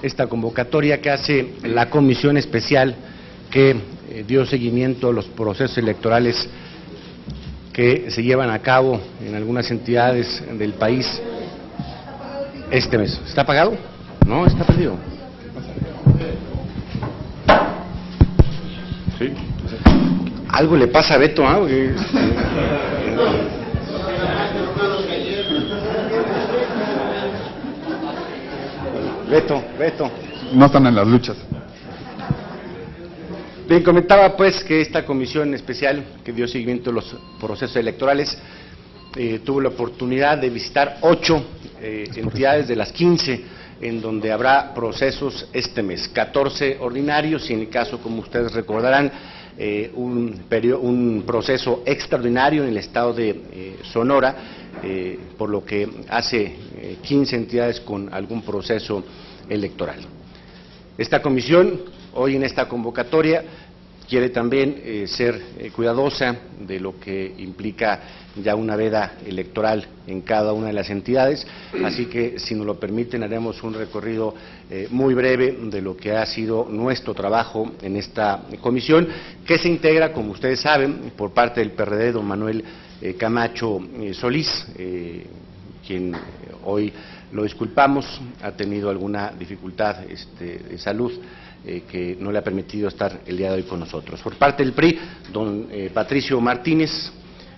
esta convocatoria que hace la Comisión Especial que dio seguimiento a los procesos electorales que se llevan a cabo en algunas entidades del país este mes. ¿Está apagado? No, está perdido. Sí. Algo le pasa a Beto, ¿ah? Beto. No están en las luchas. Bien, comentaba pues que esta comisión especial que dio seguimiento a los procesos electorales tuvo la oportunidad de visitar 8 entidades de las 15 en donde habrá procesos mes, 14 ordinarios y en el caso, como ustedes recordarán, un proceso extraordinario en el estado de Sonora, por lo que hace 15 entidades con algún proceso electoral. Esta comisión, hoy en esta convocatoria, quiere también ser cuidadosa de lo que implica ya una veda electoral en cada una de las entidades, así que si nos lo permiten haremos un recorrido muy breve de lo que ha sido nuestro trabajo en esta comisión, que se integra, como ustedes saben, por parte del PRD, don Manuel Camacho Solís, quien hoy lo disculpamos, ha tenido alguna dificultad de salud que no le ha permitido estar el día de hoy con nosotros. Por parte del PRI, don Patricio Martínez,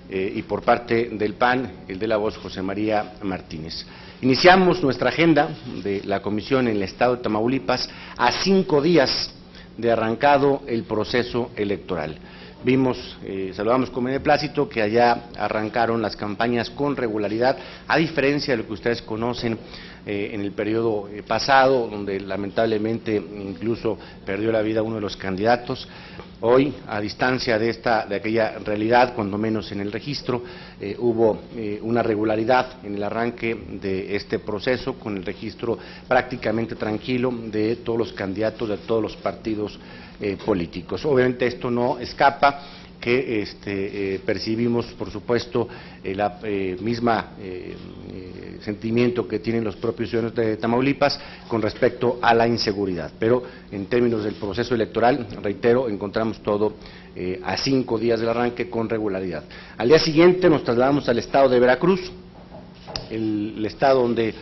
y por parte del PAN, el de la voz, José María Martínez. Iniciamos nuestra agenda de la comisión en el estado de Tamaulipas a 5 días de arrancado el proceso electoral. Saludamos con beneplácito que allá arrancaron las campañas con regularidad, a diferencia de lo que ustedes conocen en el periodo pasado, donde lamentablemente incluso perdió la vida uno de los candidatos. Hoy, a distancia de aquella realidad, cuando menos en el registro, hubo una regularidad en el arranque de este proceso, con el registro prácticamente tranquilo de todos los candidatos de todos los partidos políticos. Obviamente esto no escapa que percibimos, por supuesto, la misma sentimiento que tienen los propios ciudadanos de Tamaulipas con respecto a la inseguridad. Pero en términos del proceso electoral, reitero, encontramos todo a 5 días del arranque con regularidad. Al día siguiente nos trasladamos al estado de Veracruz, el estado donde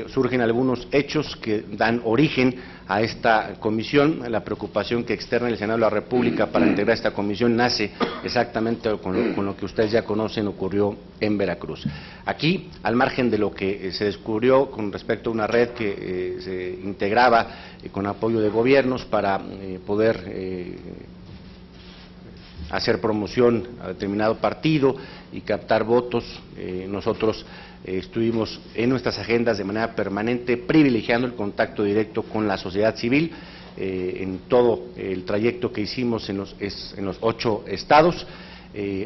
surgen algunos hechos que dan origen a esta comisión. La preocupación que externa el Senado de la República para integrar esta comisión nace exactamente con lo que ustedes ya conocen, ocurrió en Veracruz. Aquí, al margen de lo que se descubrió con respecto a una red que se integraba con apoyo de gobiernos para poder hacer promoción a determinado partido y captar votos, nosotros estuvimos en nuestras agendas de manera permanente privilegiando el contacto directo con la sociedad civil en todo el trayecto que hicimos en los 8 estados.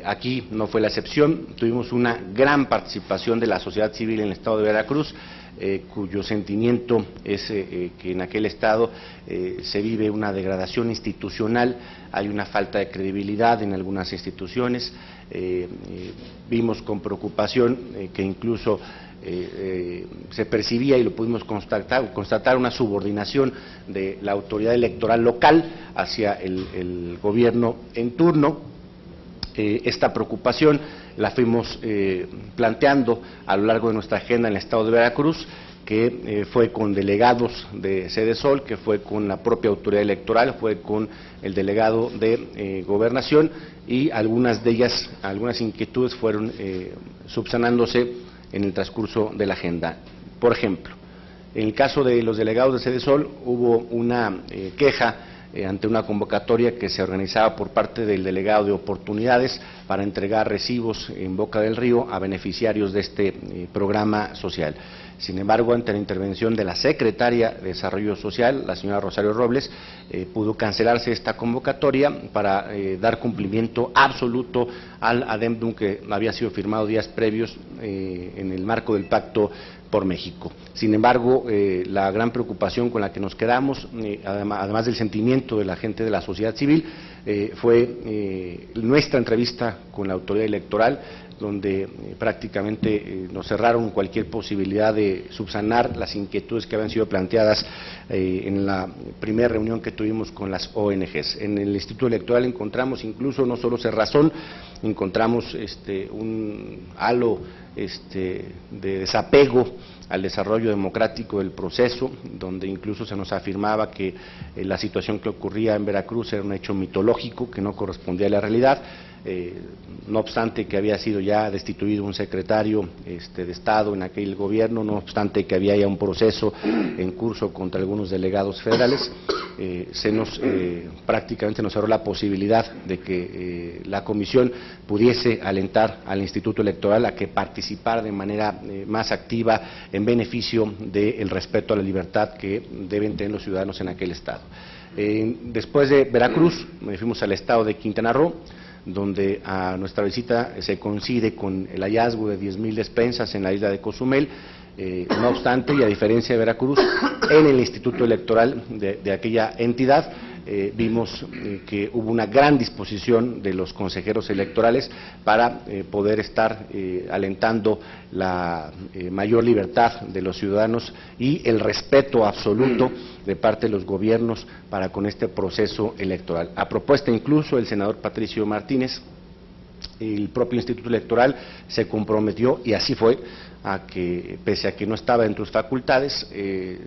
Aquí no fue la excepción, tuvimos una gran participación de la sociedad civil en el estado de Veracruz, cuyo sentimiento es que en aquel estado se vive una degradación institucional, hay una falta de credibilidad en algunas instituciones. Vimos con preocupación que incluso se percibía, y lo pudimos constatar una subordinación de la autoridad electoral local hacia el gobierno en turno. Esta preocupación la fuimos planteando a lo largo de nuestra agenda en el estado de Veracruz, que fue con delegados de Sedesol, que fue con la propia autoridad electoral, fue con el delegado de Gobernación, y algunas de ellas, algunas inquietudes fueron subsanándose en el transcurso de la agenda. Por ejemplo, en el caso de los delegados de Sedesol hubo una queja ante una convocatoria que se organizaba por parte del delegado de Oportunidades para entregar recibos en Boca del Río a beneficiarios de este programa social. Sin embargo, ante la intervención de la secretaria de Desarrollo Social, la señora Rosario Robles, pudo cancelarse esta convocatoria para dar cumplimiento absoluto al adendum que había sido firmado días previos en el marco del Pacto por México. Sin embargo, la gran preocupación con la que nos quedamos, además del sentimiento de la gente de la sociedad civil, fue nuestra entrevista con la autoridad electoral, donde prácticamente nos cerraron cualquier posibilidad de subsanar las inquietudes que habían sido planteadas en la primera reunión que tuvimos con las ONGs. En el Instituto Electoral encontramos incluso no solo cerrazón, encontramos un halo de desapego al desarrollo democrático del proceso, donde incluso se nos afirmaba que la situación que ocurría en Veracruz era un hecho mitológico que no correspondía a la realidad. No obstante que había sido ya destituido un secretario de Estado en aquel gobierno, no obstante que había ya un proceso en curso contra algunos delegados federales, prácticamente nos cerró la posibilidad de que la comisión pudiese alentar al Instituto Electoral a que participara de manera más activa en beneficio del respeto a la libertad que deben tener los ciudadanos en aquel estado. Después de Veracruz, fuimos al estado de Quintana Roo, donde a nuestra visita se coincide con el hallazgo de 10,000 despensas en la isla de Cozumel. No obstante, y a diferencia de Veracruz, en el Instituto Electoral de aquella entidad vimos que hubo una gran disposición de los consejeros electorales para poder estar alentando la mayor libertad de los ciudadanos y el respeto absoluto de parte de los gobiernos para con este proceso electoral. A propuesta incluso del senador Patricio Martínez, el propio Instituto Electoral se comprometió, y así fue, a que, pese a que no estaba entre sus facultades,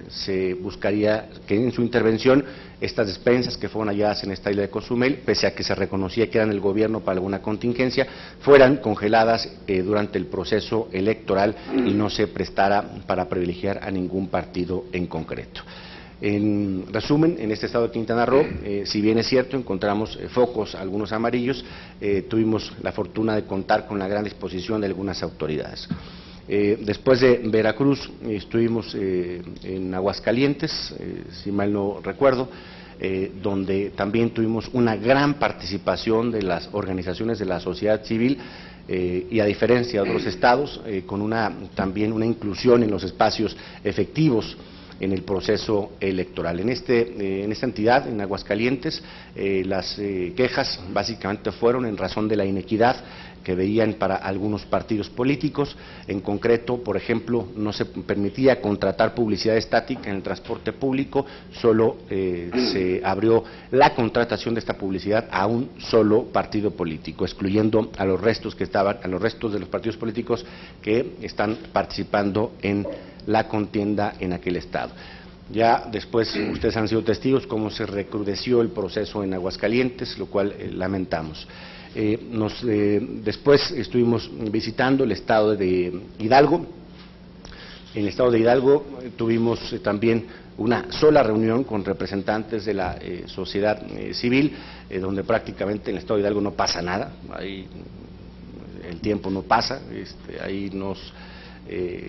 se buscaría que en su intervención estas despensas que fueron halladas en esta isla de Cozumel, pese a que se reconocía que eran el gobierno para alguna contingencia, fueran congeladas durante el proceso electoral y no se prestara para privilegiar a ningún partido en concreto. En resumen, en este estado de Quintana Roo, si bien es cierto, encontramos focos, algunos amarillos, tuvimos la fortuna de contar con la gran disposición de algunas autoridades. Después de Veracruz, estuvimos en Aguascalientes, si mal no recuerdo, donde también tuvimos una gran participación de las organizaciones de la sociedad civil, y a diferencia de otros estados, con también una inclusión en los espacios efectivos en el proceso electoral. En esta entidad, en Aguascalientes, las quejas básicamente fueron en razón de la inequidad que veían para algunos partidos políticos. En concreto, por ejemplo, no se permitía contratar publicidad estática en el transporte público, solo se abrió la contratación de esta publicidad a un solo partido político, excluyendo a los restos de los partidos políticos que están participando en la contienda en aquel estado. Ya después ustedes han sido testigos cómo se recrudeció el proceso en Aguascalientes, lo cual lamentamos. Después estuvimos visitando el estado de Hidalgo. En el estado de Hidalgo tuvimos también una sola reunión con representantes de la sociedad civil, donde prácticamente en el estado de Hidalgo no pasa nada, ahí el tiempo no pasa, ahí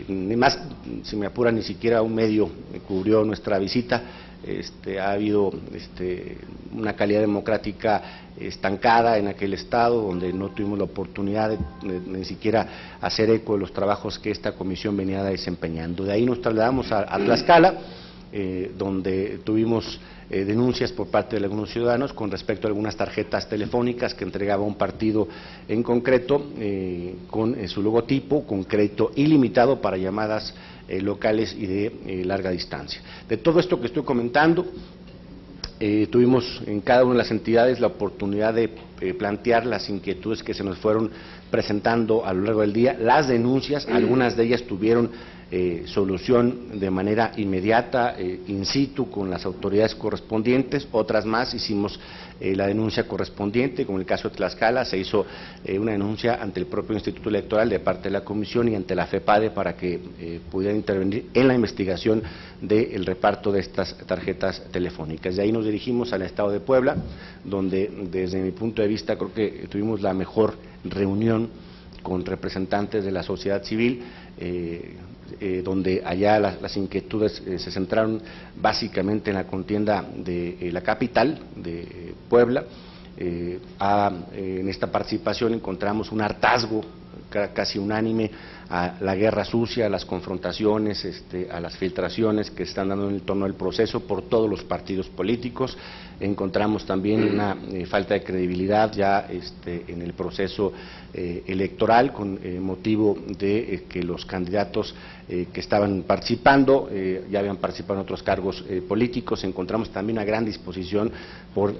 ni más, si me apura, ni siquiera un medio cubrió nuestra visita. Ha habido una calidad democrática estancada en aquel estado, donde no tuvimos la oportunidad de ni siquiera hacer eco de los trabajos que esta comisión venía desempeñando. De ahí nos trasladamos a Tlaxcala, donde tuvimos denuncias por parte de algunos ciudadanos con respecto a algunas tarjetas telefónicas que entregaba un partido en concreto, con su logotipo, con crédito ilimitado para llamadas locales y de larga distancia. De todo esto que estoy comentando, tuvimos en cada una de las entidades la oportunidad de plantear las inquietudes que se nos fueron presentando a lo largo del día, las denuncias, algunas de ellas tuvieron solución de manera inmediata, in situ, con las autoridades correspondientes, otras más hicimos la denuncia correspondiente, como en el caso de Tlaxcala, se hizo una denuncia ante el propio Instituto Electoral de parte de la Comisión y ante la FEPADE para que pudieran intervenir en la investigación del reparto de estas tarjetas telefónicas. De ahí nos dirigimos al estado de Puebla, donde desde mi punto de vista creo que tuvimos la mejor reunión con representantes de la sociedad civil, donde allá las inquietudes se centraron básicamente en la contienda de la capital, de Puebla. En esta participación encontramos un hartazgo casi unánime a la guerra sucia, a las confrontaciones, a las filtraciones que se están dando en el torno del proceso por todos los partidos políticos. Encontramos también una falta de credibilidad ya en el proceso electoral, con motivo de que los candidatos que estaban participando, ya habían participado en otros cargos políticos. Encontramos también una gran disposición por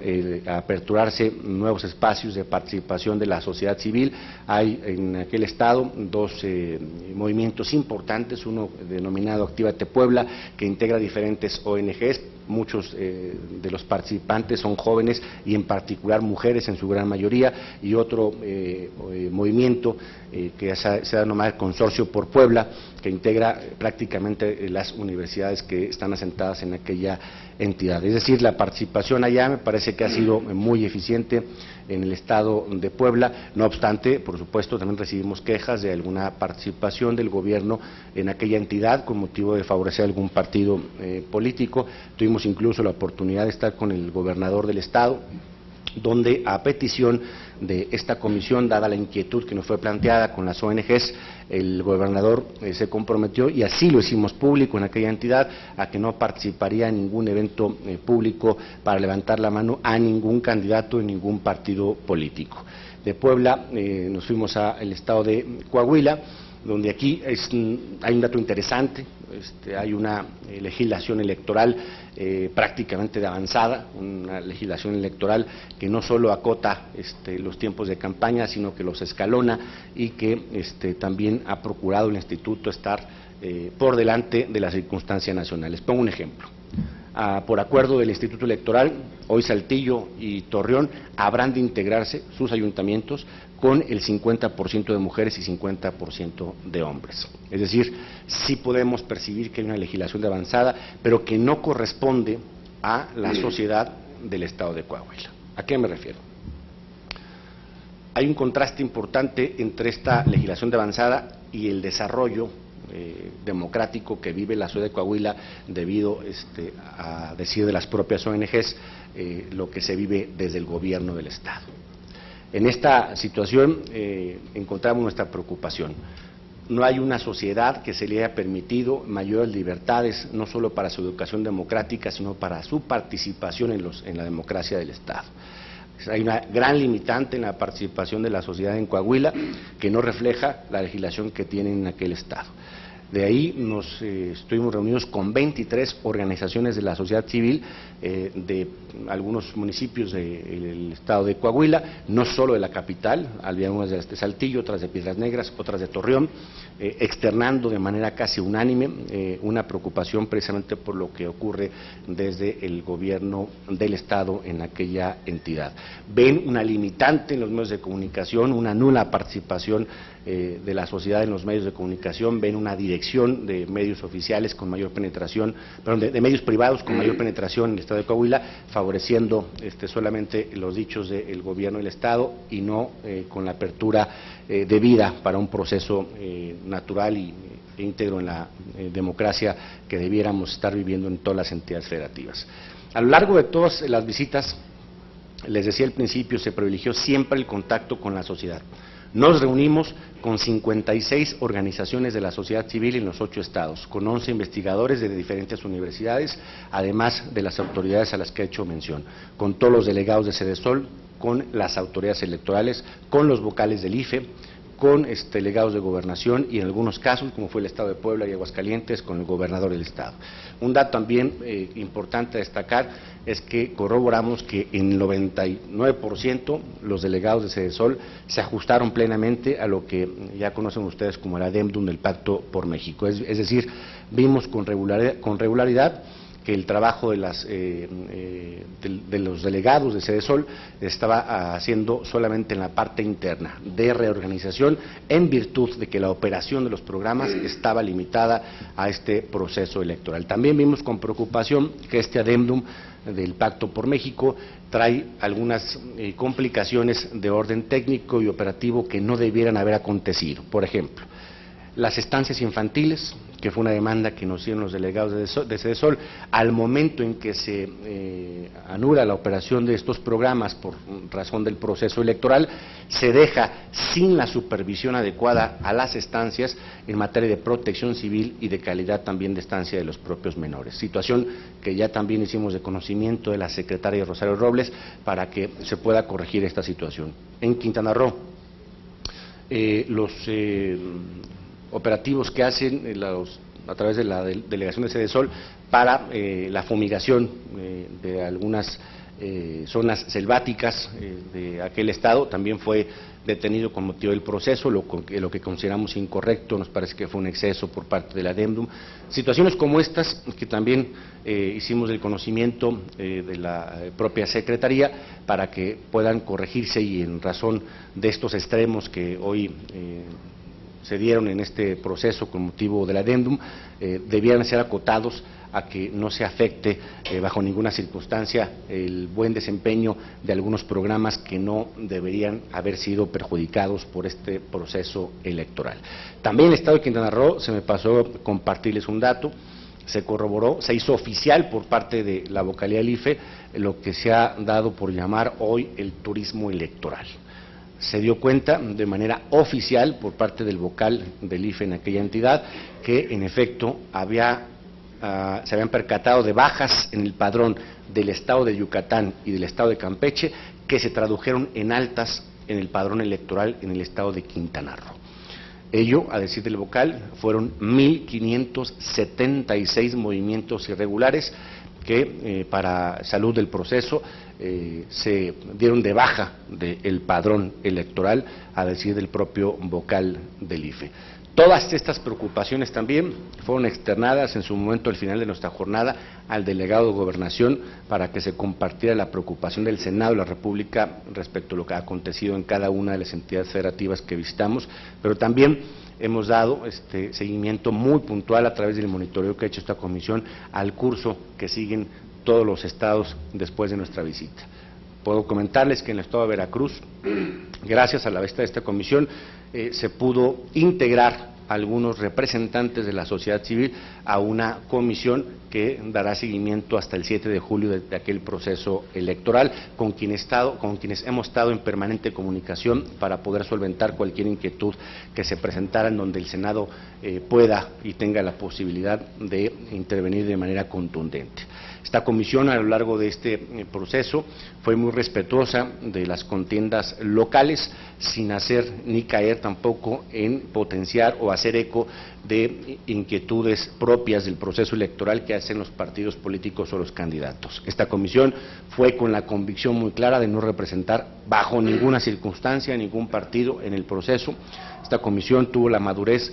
aperturarse nuevos espacios de participación de la sociedad civil. Hay en aquel estado dos movimientos importantes, uno denominado Actívate Puebla, que integra diferentes ONGs. Muchos de los participantes son jóvenes y en particular mujeres en su gran mayoría, y otro movimiento que se ha denominado Consorcio por Puebla, que integra prácticamente las universidades que están asentadas en aquella entidad. Es decir, la participación allá me parece que ha sido muy eficiente en el estado de Puebla. No obstante, por supuesto, también recibimos quejas de alguna participación del gobierno en aquella entidad con motivo de favorecer algún partido político. Tuvimos incluso la oportunidad de estar con el gobernador del estado, donde a petición de esta comisión, dada la inquietud que nos fue planteada con las ONGs, el gobernador se comprometió, y así lo hicimos público en aquella entidad, a que no participaría en ningún evento público para levantar la mano a ningún candidato en ningún partido político. De Puebla nos fuimos al estado de Coahuila, donde aquí hay un dato interesante. Hay una legislación electoral prácticamente de avanzada, una legislación electoral que no solo acota los tiempos de campaña, sino que los escalona, y que también ha procurado el instituto estar por delante de las circunstancias nacionales. Pongo un ejemplo. Por acuerdo del Instituto Electoral, hoy Saltillo y Torreón habrán de integrarse sus ayuntamientos con el 50% de mujeres y 50% de hombres. Es decir, sí podemos percibir que hay una legislación de avanzada, pero que no corresponde a la sociedad del estado de Coahuila. ¿A qué me refiero? Hay un contraste importante entre esta legislación de avanzada y el desarrollo democrático que vive la ciudad de Coahuila, debido a decir de las propias ONGs, lo que se vive desde el gobierno del estado. En esta situación encontramos nuestra preocupación. No hay una sociedad que se le haya permitido mayores libertades, no solo para su educación democrática, sino para su participación en la democracia del estado. Hay una gran limitante en la participación de la sociedad en Coahuila, que no refleja la legislación que tiene en aquel estado. De ahí estuvimos reunidos con 23 organizaciones de la sociedad civil de algunos municipios del estado de Coahuila, no solo de la capital, algunas de Saltillo, otras de Piedras Negras, otras de Torreón, externando de manera casi unánime una preocupación precisamente por lo que ocurre desde el gobierno del estado en aquella entidad. Ven una limitante en los medios de comunicación, una nula participación de la sociedad en los medios de comunicación, ven una dirección de medios oficiales con mayor penetración, perdón, de medios privados con mayor penetración en el estado de Coahuila, favoreciendo solamente los dichos del gobierno del estado y no con la apertura debida para un proceso natural e íntegro en la democracia que debiéramos estar viviendo en todas las entidades federativas. A lo largo de todas las visitas, les decía al principio, se privilegió siempre el contacto con la sociedad. Nos reunimos con 56 organizaciones de la sociedad civil en los 8 estados, con 11 investigadores de diferentes universidades, además de las autoridades a las que he hecho mención, con todos los delegados de Sedesol, con las autoridades electorales, con los vocales del IFE, con delegados de gobernación y en algunos casos, como fue el estado de Puebla y Aguascalientes, con el gobernador del estado. Un dato también importante a destacar es que corroboramos que en el 99% los delegados de Sedesol se ajustaron plenamente a lo que ya conocen ustedes como el adendum del Pacto por México. Es decir, vimos con regularidad que el trabajo de los delegados de Sedesol estaba haciendo solamente en la parte interna de reorganización, en virtud de que la operación de los programas estaba limitada a este proceso electoral. También vimos con preocupación que este adendum del Pacto por México trae algunas complicaciones de orden técnico y operativo que no debieran haber acontecido. Por ejemplo, las estancias infantiles, que fue una demanda que nos hicieron los delegados de Sedesol, al momento en que se anula la operación de estos programas por razón del proceso electoral, se deja sin la supervisión adecuada a las estancias en materia de protección civil y de calidad también de estancia de los propios menores. Situación que ya también hicimos de conocimiento de la secretaria Rosario Robles para que se pueda corregir esta situación. En Quintana Roo, los operativos que hacen a través de la delegación de Sedesol para la fumigación de algunas zonas selváticas de aquel estado. También fue detenido con motivo del proceso, lo que consideramos incorrecto, nos parece que fue un exceso por parte de la DEMDUM. Situaciones como estas, que también hicimos el conocimiento de la propia Secretaría para que puedan corregirse, y en razón de estos extremos que hoy se dieron en este proceso con motivo de la DEMDUM, debieran ser acotados a que no se afecte bajo ninguna circunstancia el buen desempeño de algunos programas que no deberían haber sido perjudicados por este proceso electoral. También el Estado de Quintana Roo, se me pasó compartirles un dato, se corroboró, se hizo oficial por parte de la vocalía del IFE lo que se ha dado por llamar hoy el turismo electoral. Se dio cuenta de manera oficial por parte del vocal del IFE en aquella entidad que en efecto se habían percatado de bajas en el padrón del estado de Yucatán y del estado de Campeche que se tradujeron en altas en el padrón electoral en el estado de Quintana Roo. Ello, a decir del vocal, fueron 1.576 movimientos irregulares que para salud del proceso se dieron de baja del padrón electoral, a decir del propio vocal del IFE. Todas estas preocupaciones también fueron externadas en su momento al final de nuestra jornada al delegado de Gobernación para que se compartiera la preocupación del Senado de la República respecto a lo que ha acontecido en cada una de las entidades federativas que visitamos, pero también hemos dado seguimiento muy puntual a través del monitoreo que ha hecho esta comisión al curso que siguen todos los estados después de nuestra visita. Puedo comentarles que en el estado de Veracruz, gracias a la visita de esta comisión, se pudo integrar a algunos representantes de la sociedad civil a una comisión que dará seguimiento hasta el 7 de julio de aquel proceso electoral, con quienes hemos estado en permanente comunicación para poder solventar cualquier inquietud que se presentara en donde el Senado pueda y tenga la posibilidad de intervenir de manera contundente. Esta comisión, a lo largo de este proceso, fue muy respetuosa de las contiendas locales, sin hacer ni caer tampoco en potenciar o hacer eco de inquietudes propias del proceso electoral que hacen los partidos políticos o los candidatos. Esta comisión fue con la convicción muy clara de no representar bajo ninguna circunstancia ningún partido en el proceso. Esta comisión tuvo la madurez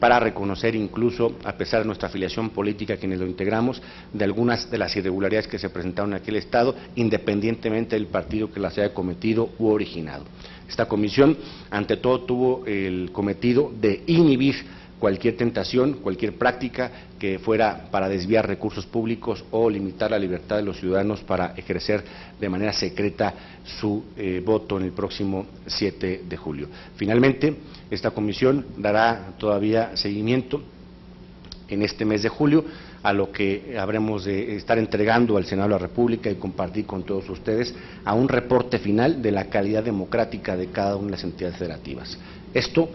para reconocer, incluso a pesar de nuestra afiliación política quienes lo integramos, de algunas de las irregularidades que se presentaron en aquel estado, independientemente del partido que las haya cometido u originado. Esta comisión, ante todo, tuvo el cometido de inhibir cualquier tentación, cualquier práctica que fuera para desviar recursos públicos o limitar la libertad de los ciudadanos para ejercer de manera secreta su voto en el próximo 7 de julio. Finalmente, esta comisión dará todavía seguimiento en este mes de julio a lo que habremos de estar entregando al Senado de la República y compartir con todos ustedes a un reporte final de la calidad democrática de cada una de las entidades federativas. Esto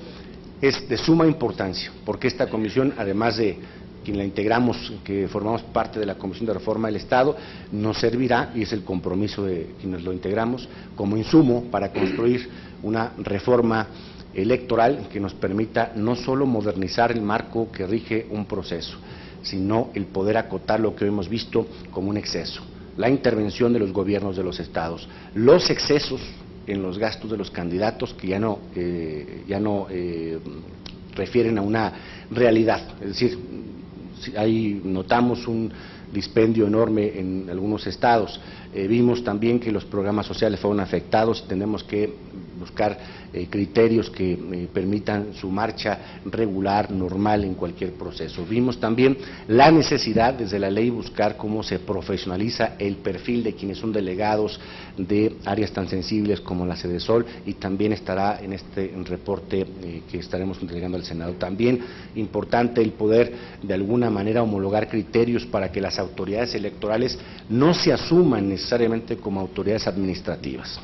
es de suma importancia, porque esta comisión, además de quien la integramos, que formamos parte de la Comisión de Reforma del Estado, nos servirá, y es el compromiso de quienes lo integramos, como insumo para construir una reforma electoral que nos permita no solo modernizar el marco que rige un proceso, sino el poder acotar lo que hoy hemos visto como un exceso, la intervención de los gobiernos de los estados, los excesos en los gastos de los candidatos que ya no refieren a una realidad. Es decir, ahí notamos un dispendio enorme en algunos estados. Vimos también que los programas sociales fueron afectados. Tenemos que buscar criterios que permitan su marcha regular, normal en cualquier proceso. Vimos también la necesidad desde la ley buscar cómo se profesionaliza el perfil de quienes son delegados de áreas tan sensibles como la Sedesol, y también estará en este reporte que estaremos entregando al Senado. También importante el poder de alguna manera homologar criterios para que las autoridades electorales no se asuman necesariamente como autoridades administrativas.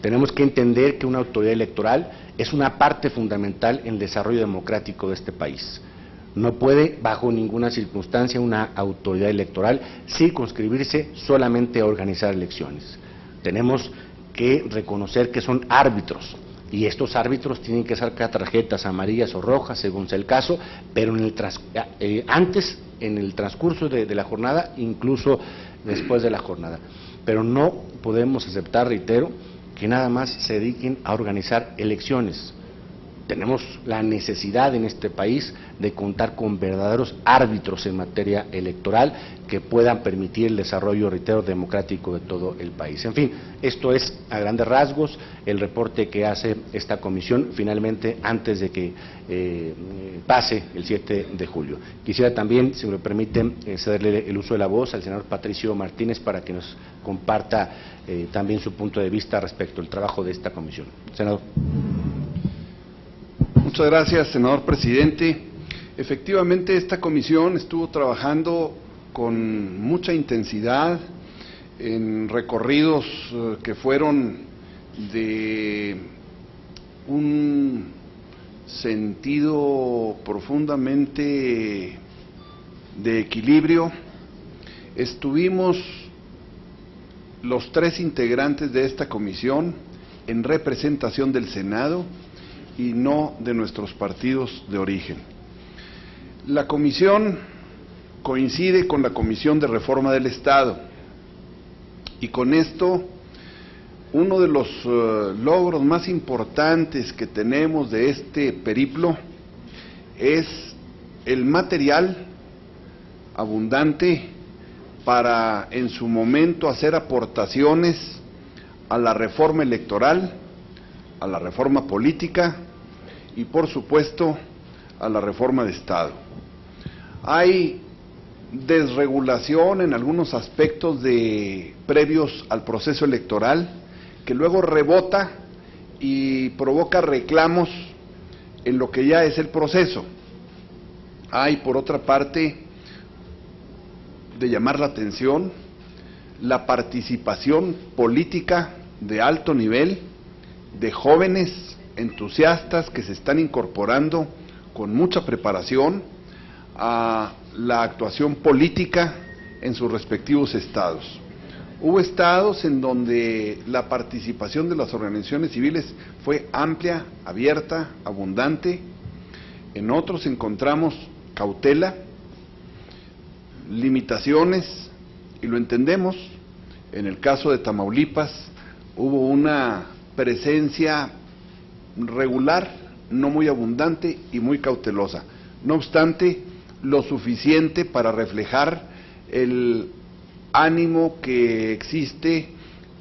Tenemos que entender que una autoridad electoral es una parte fundamental en el desarrollo democrático de este país. No puede, bajo ninguna circunstancia, una autoridad electoral circunscribirse solamente a organizar elecciones. Tenemos que reconocer que son árbitros y estos árbitros tienen que sacar tarjetas amarillas o rojas según sea el caso, pero antes, en el transcurso de la jornada, incluso después de la jornada. Pero no podemos aceptar, reitero, que nada más se dediquen a organizar elecciones. Tenemos la necesidad en este país de contar con verdaderos árbitros en materia electoral que puedan permitir el desarrollo, reitero, democrático de todo el país. En fin, esto es a grandes rasgos el reporte que hace esta comisión finalmente antes de que pase el 7 de julio. Quisiera también, si me lo permiten, cederle el uso de la voz al senador Patricio Martínez para que nos comparta también su punto de vista respecto al trabajo de esta comisión. Senador. Muchas gracias, senador presidente. Efectivamente, esta comisión estuvo trabajando con mucha intensidad en recorridos que fueron de un sentido profundamente de equilibrio. Estuvimos los 3 integrantes de esta comisión en representación del Senado y no de nuestros partidos de origen. La comisión coincide con la Comisión de Reforma del Estado y con esto uno de los logros más importantes que tenemos de este periplo es el material abundante para en su momento hacer aportaciones a la reforma electoral, a la reforma política y por supuesto a la reforma de Estado. Hay desregulación en algunos aspectos previos al proceso electoral que luego rebota y provoca reclamos en lo que ya es el proceso. Hay por otra parte de llamar la atención la participación política de alto nivel de jóvenes entusiastas que se están incorporando con mucha preparación a la actuación política en sus respectivos estados. Hubo estados en donde la participación de las organizaciones civiles fue amplia, abierta, abundante. En otros encontramos cautela, limitaciones, y lo entendemos. En el caso de Tamaulipas hubo una presencia regular, no muy abundante y muy cautelosa. No obstante, lo suficiente para reflejar el ánimo que existe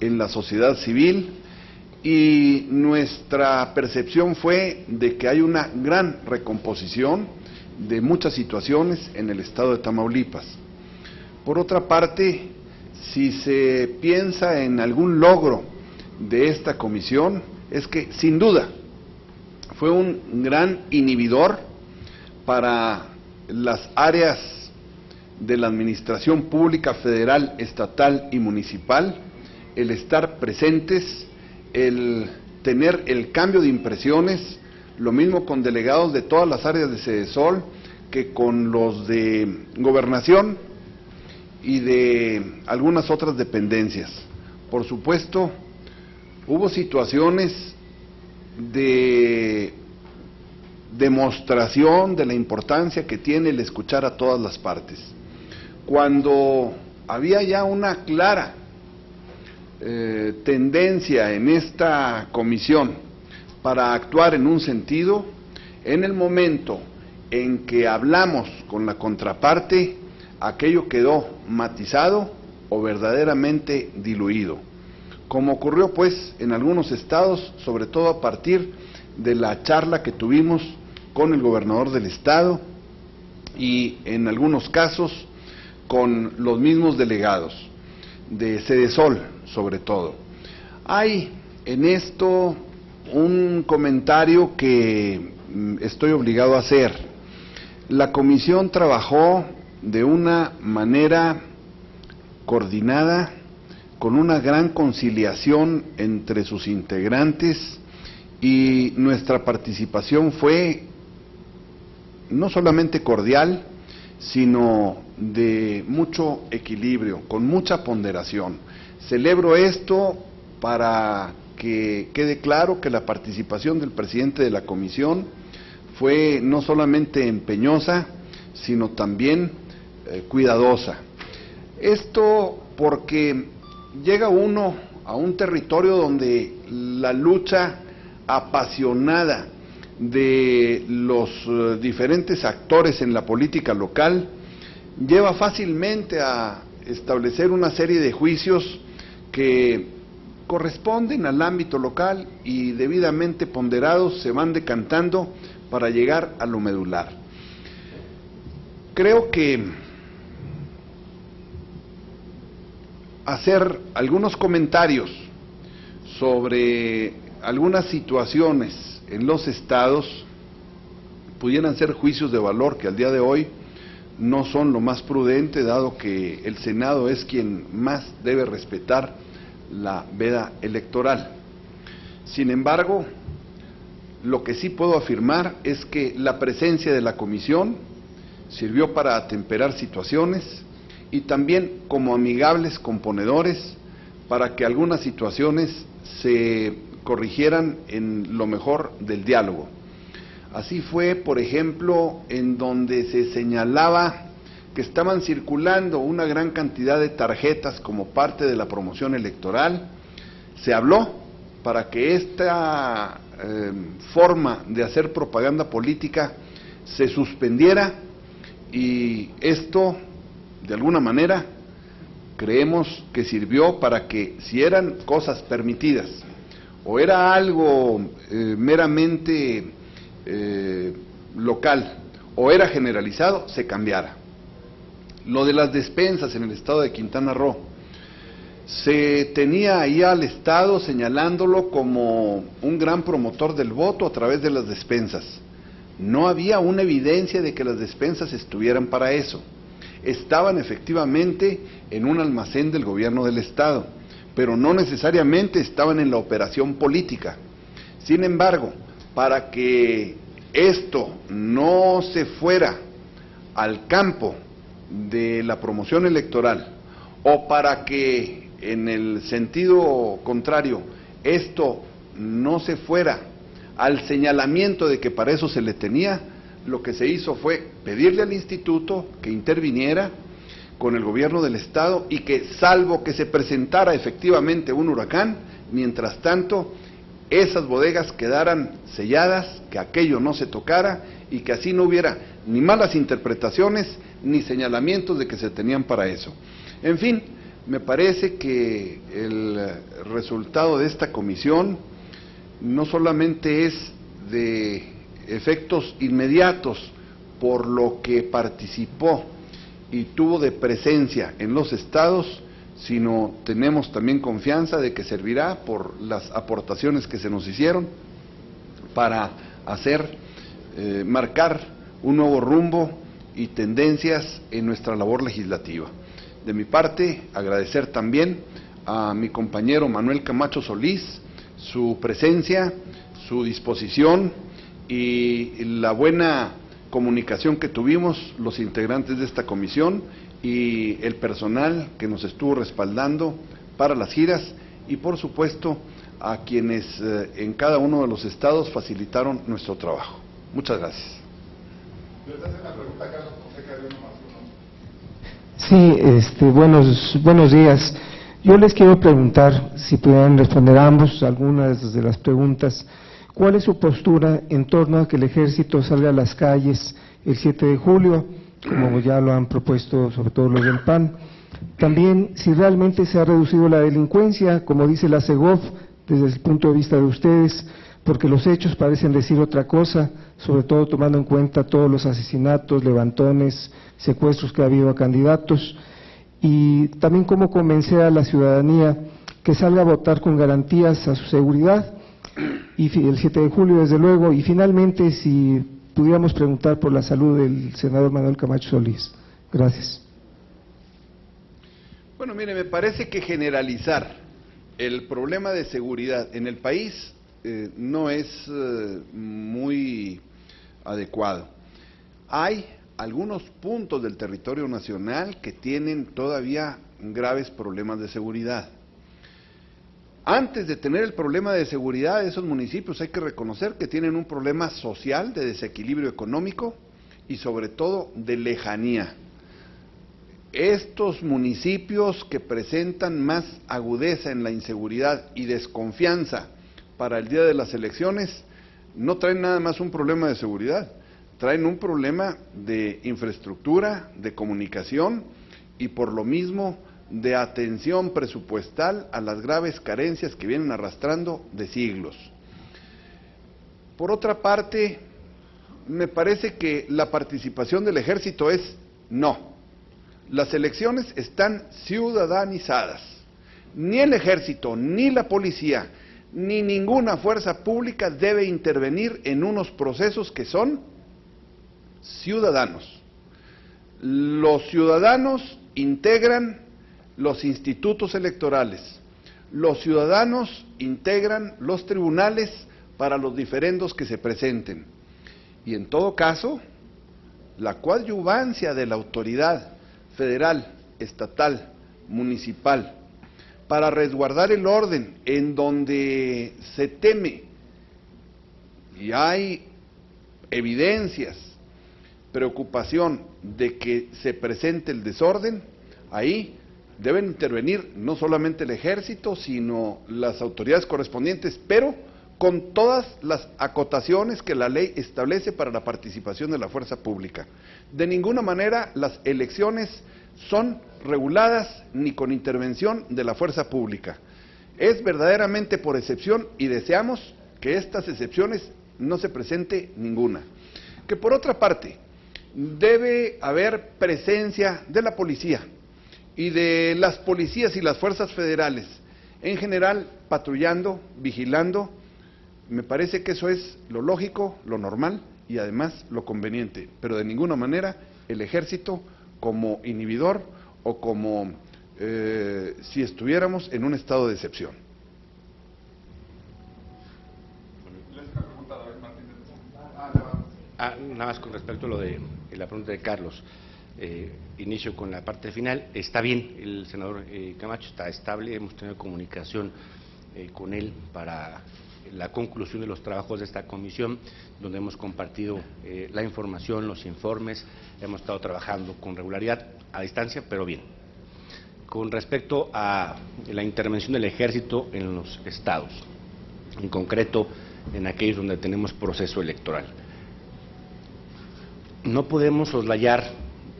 en la sociedad civil, y nuestra percepción fue de que hay una gran recomposición de muchas situaciones en el estado de Tamaulipas. Por otra parte, si se piensa en algún logro de esta comisión, es que sin duda fue un gran inhibidor para las áreas de la administración pública federal, estatal y municipal, el estar presentes, el tener el cambio de impresiones, lo mismo con delegados de todas las áreas de Sedesol que con los de Gobernación y de algunas otras dependencias. Por supuesto, hubo situaciones de demostración de la importancia que tiene el escuchar a todas las partes. Cuando había ya una clara tendencia en esta comisión para actuar en un sentido, en el momento en que hablamos con la contraparte, aquello quedó matizado o verdaderamente diluido, como ocurrió pues en algunos estados, sobre todo a partir de la charla que tuvimos con el gobernador del estado y en algunos casos con los mismos delegados de Sedesol sobre todo. Hay en esto un comentario que estoy obligado a hacer. La comisión trabajó de una manera coordinada, con una gran conciliación entre sus integrantes, y nuestra participación fue no solamente cordial, sino de mucho equilibrio, con mucha ponderación. Celebro esto para que quede claro que la participación del presidente de la comisión fue no solamente empeñosa, sino también cuidadosa. Esto porque llega uno a un territorio donde la lucha apasionada de los diferentes actores en la política local lleva fácilmente a establecer una serie de juicios que corresponden al ámbito local y debidamente ponderados se van decantando para llegar a lo medular. Creo que hacer algunos comentarios sobre algunas situaciones en los estados pudieran ser juicios de valor que al día de hoy no son lo más prudente, dado que el Senado es quien más debe respetar la veda electoral. Sin embargo, lo que sí puedo afirmar es que la presencia de la comisión sirvió para atemperar situaciones y también como amigables componedores para que algunas situaciones se corrigieran en lo mejor del diálogo. Así fue, por ejemplo, en donde se señalaba que estaban circulando una gran cantidad de tarjetas como parte de la promoción electoral. Se habló para que esta forma de hacer propaganda política se suspendiera, y esto, de alguna manera, creemos que sirvió para que, si eran cosas permitidas o era algo meramente local o era generalizado, se cambiara. Lo de las despensas en el estado de Quintana Roo, se tenía ahí al Estado señalándolo como un gran promotor del voto a través de las despensas. No había una evidencia de que las despensas estuvieran para eso. Estaban efectivamente en un almacén del gobierno del Estado, pero no necesariamente estaban en la operación política. Sin embargo, para que esto no se fuera al campo de la promoción electoral, o para que en el sentido contrario esto no se fuera al señalamiento de que para eso se le tenía, lo que se hizo fue pedirle al instituto que interviniera con el gobierno del Estado y que, salvo que se presentara efectivamente un huracán, mientras tanto esas bodegas quedaran selladas, que aquello no se tocara y que así no hubiera ni malas interpretaciones ni señalamientos de que se tenían para eso. En fin, me parece que el resultado de esta comisión no solamente es de efectos inmediatos por lo que participó y tuvo de presencia en los estados, sino tenemos también confianza de que servirá por las aportaciones que se nos hicieron para hacer, marcar un nuevo rumbo y tendencias en nuestra labor legislativa. De mi parte, agradecer también a mi compañero Manuel Camacho Solís su presencia, su disposición y la buena comunicación que tuvimos los integrantes de esta comisión y el personal que nos estuvo respaldando para las giras, y por supuesto a quienes en cada uno de los estados facilitaron nuestro trabajo. Muchas gracias. Sí, buenos días. Yo les quiero preguntar, si pudieran responder a ambos algunas de las preguntas. ¿Cuál es su postura en torno a que el ejército salga a las calles el 7 de julio, como ya lo han propuesto sobre todo los del PAN? También, si realmente se ha reducido la delincuencia, como dice la Segov, desde el punto de vista de ustedes, porque los hechos parecen decir otra cosa, sobre todo tomando en cuenta todos los asesinatos, levantones, secuestros que ha habido a candidatos, y también cómo convencer a la ciudadanía que salga a votar con garantías a su seguridad, y el 7 de julio desde luego. Y finalmente, si pudiéramos preguntar por la salud del senador Manuel Camacho Solís. Gracias. Bueno, mire, me parece que generalizar el problema de seguridad en el país no es muy adecuado. Hay algunos puntos del territorio nacional que tienen todavía graves problemas de seguridad. Antes de tener el problema de seguridad, esos municipios hay que reconocer que tienen un problema social de desequilibrio económico y sobre todo de lejanía. Estos municipios que presentan más agudeza en la inseguridad y desconfianza para el día de las elecciones no traen nada más un problema de seguridad, traen un problema de infraestructura, de comunicación y por lo mismo de atención presupuestal a las graves carencias que vienen arrastrando de siglos. Por otra parte, me parece que la participación del ejército es no. Las elecciones están ciudadanizadas. Ni el ejército, ni la policía, ni ninguna fuerza pública debe intervenir en unos procesos que son ciudadanos. Los ciudadanos integran los institutos electorales, los ciudadanos integran los tribunales para los diferendos que se presenten. Y en todo caso, la coadyuvancia de la autoridad federal, estatal, municipal, para resguardar el orden en donde se teme y hay evidencias, preocupación de que se presente el desorden, ahí deben intervenir no solamente el ejército, sino las autoridades correspondientes, pero con todas las acotaciones que la ley establece para la participación de la fuerza pública. De ninguna manera las elecciones son reguladas ni con intervención de la fuerza pública. Es verdaderamente por excepción y deseamos que estas excepciones no se presente ninguna. Que por otra parte, debe haber presencia de la policía y de las policías y las fuerzas federales, en general patrullando, vigilando. Me parece que eso es lo lógico, lo normal y además lo conveniente, pero de ninguna manera el ejército como inhibidor o como si estuviéramos en un estado de excepción. Nada más con respecto a lo de la pregunta de Carlos, inicio con la parte final. Está bien, el senador Camacho está estable, hemos tenido comunicación con él para la conclusión de los trabajos de esta comisión, donde hemos compartido la información, los informes, hemos estado trabajando con regularidad, a distancia, pero bien. Con respecto a la intervención del ejército en los estados, en concreto en aquellos donde tenemos proceso electoral, no podemos soslayar